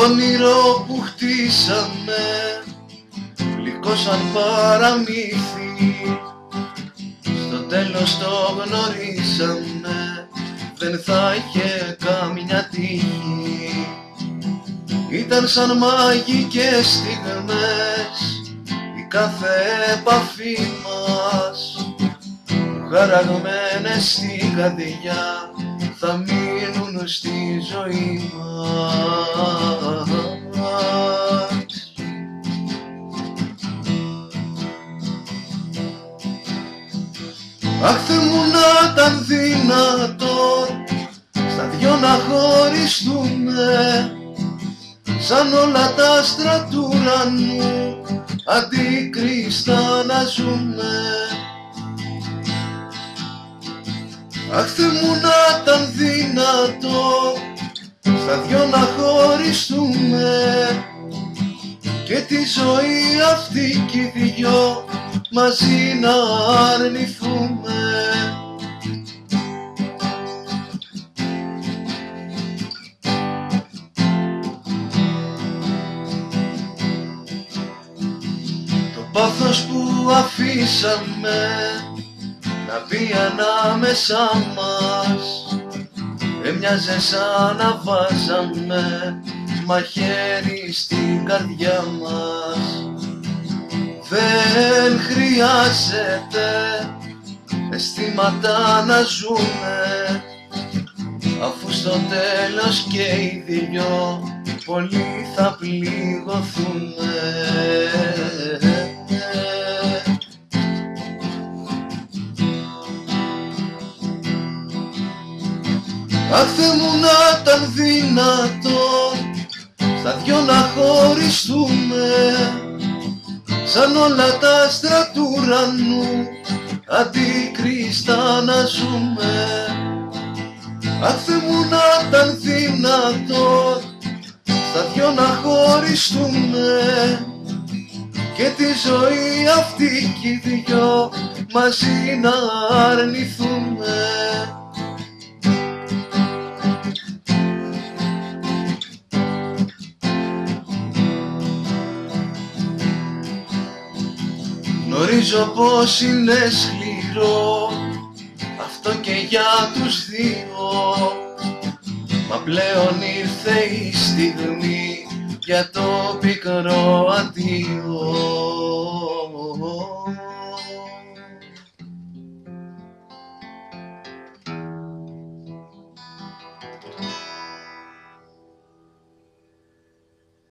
όνειρο που χτίσαμε, γλυκό σαν παραμύθι, στο τέλος το γνωρίσαμε, δεν θα είχε καμιά τύχη. Ήταν σαν μαγικές στιγμές η κάθε επαφή μας, χαραγμένες στην καρδιά θα μείνουν στη ζωή μας. Αχ, Θεέ μου, να ήταν δυνατόν στα δυο να χωριστούμε, σαν όλα τα άστρα του ουρανού αντίκριστα να ζούμε. Αχ, Θεέ μου, να ήταν δυνατόν στα δυο να χωριστούμε και τη ζωή αυτή κι οι δυο μαζί να αρνηθούμε. Το πάθος που αφήσαμε να μπει ανάμεσά μας έμοιαζε σαν να βάζαμε μαχαίρι στην καρδιά μας. Δεν χρειάζεται αισθήματα να ζούμε, αφού στο τέλος και οι δυο πολύ θα πληγωθούμε. Αχ, Θεέ μου, να ήταν δυνατόν στα δυο να χωριστούμε, σαν όλα τα άστρα του ουρανού αντίκριστα να ζούμε. Αχ, Θεέ μου, να ήταν δυνατόν στα δυο να χωριστούμε και τη ζωή αυτή κι οι δυο μαζί να αρνηθούμε. Γνωρίζω πως είναι σκληρό αυτό και για τους δύο, μα πλέον ήρθε η στιγμή για το πικρό αντίο.